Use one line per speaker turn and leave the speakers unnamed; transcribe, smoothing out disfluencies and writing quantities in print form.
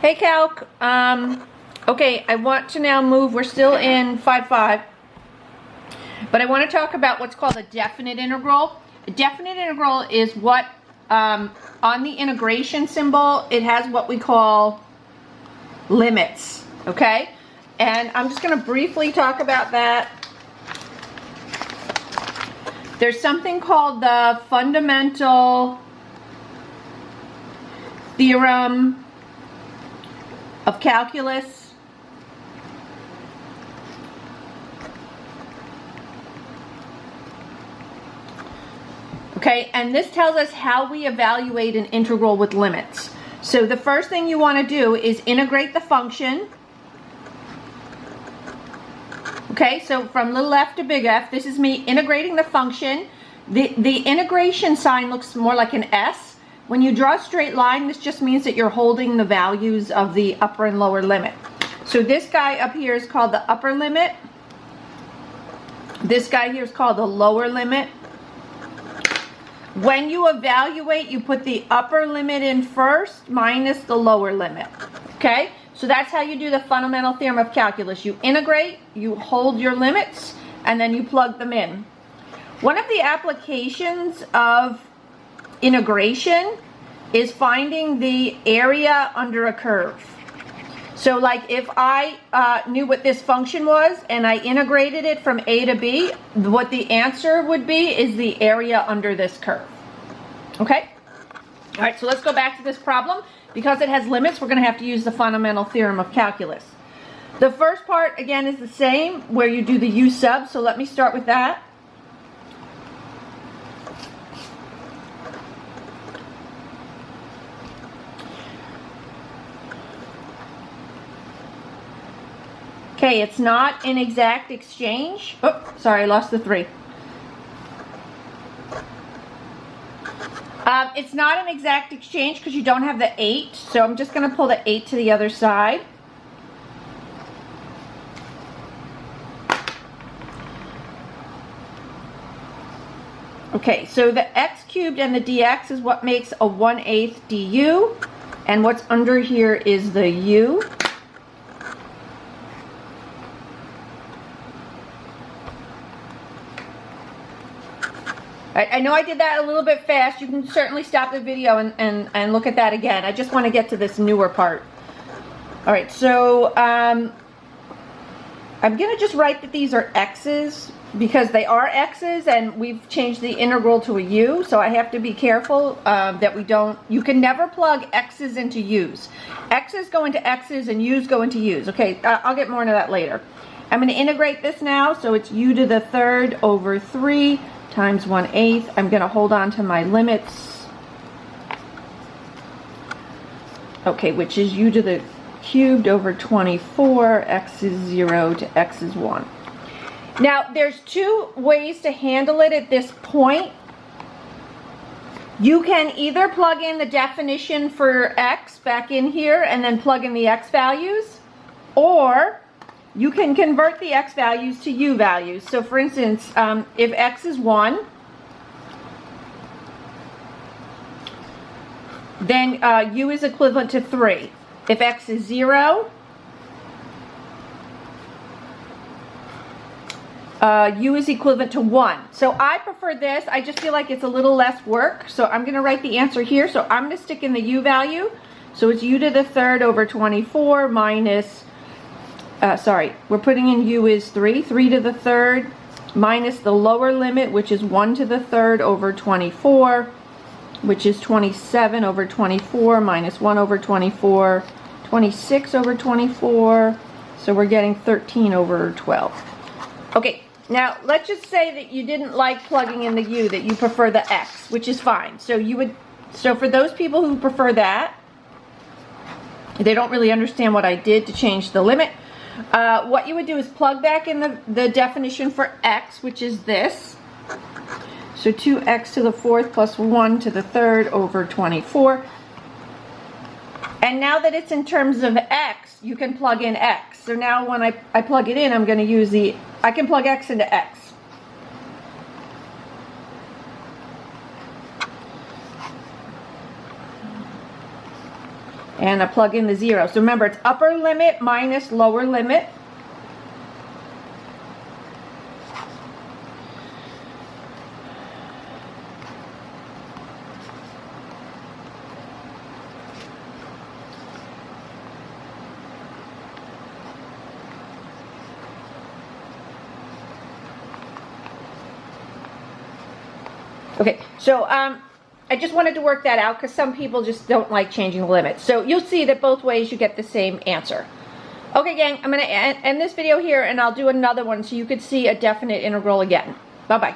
Hey Calc, okay, I want to now move, we're still in 5.5, but I want to talk about what's called a definite integral. A definite integral is what, on the integration symbol, it has what we call limits, okay? And I'm just going to briefly talk about that. There's something called the fundamental theorem of calculus. Okay, and this tells us how we evaluate an integral with limits. So the first thing you want to do is integrate the function. Okay, so from little f to big F, this is me integrating the function. The integration sign looks more like an S. When you draw a straight line, this just means that you're holding the values of the upper and lower limit. So this guy up here is called the upper limit. This guy here is called the lower limit. When you evaluate, you put the upper limit in first minus the lower limit. Okay? So that's how you do the fundamental theorem of calculus. You integrate, you hold your limits, and then you plug them in. One of the applications of integration is finding the area under a curve. So like if I knew what this function was and I integrated it from A to B, what the answer would be is the area under this curve. Okay? All right, so let's go back to this problem. Because it has limits, we're going to have to use the fundamental theorem of calculus. The first part, again, is the same, where you do the u sub. So let me start with that. Okay, it's not an exact exchange. Oh, sorry, I lost the 3. It's not an exact exchange because you don't have the 8. So I'm just going to pull the 8 to the other side. Okay, so the x cubed and the dx is what makes a 1/8 du. And what's under here is the u. I know I did that a little bit fast. You can certainly stop the video and look at that again. I just want to get to this newer part. All right, so I'm going to just write that these are x's because they are x's and we've changed the integral to a u. So I have to be careful that we don't, you can never plug x's into u's. X's go into x's and u's go into u's. Okay, I'll get more into that later. I'm going to integrate this now. So it's u to the 3rd over 3 times 1/8. I'm going to hold on to my limits. Okay, which is u to the cubed over 24. X is 0 to x is 1. Now, there's 2 ways to handle it at this point. You can either plug in the definition for x back in here and then plug in the x values, or you can convert the x values to u values. So for instance, if x is 1, then u is equivalent to 3. If x is 0, u is equivalent to 1. So I prefer this. I just feel like it's a little less work. So I'm going to write the answer here. So I'm going to stick in the u value. So it's u to the 3rd over 24 minus... we're putting in u is 3 to the 3rd minus the lower limit, which is 1 to the 3rd over 24, which is 27 over 24 minus 1 over 24, 26 over 24, so we're getting 13 over 12. Okay, now let's just say that you didn't like plugging in the u, that you prefer the x, which is fine. So for those people who prefer that, they don't really understand what I did to change the limit. What you would do is plug back in the definition for x, which is this. So 2x to the 4th plus 1 to the 3rd over 24. And now that it's in terms of x, you can plug in x. So now when I plug it in, I'm going to use I can plug x into x. And I plug in the 0. So remember, it's upper limit minus lower limit. Okay, so I just wanted to work that out because some people just don't like changing the limits. So you'll see that both ways you get the same answer. Okay, gang, I'm going to end this video here, and I'll do another one so you could see a definite integral again. Bye-bye.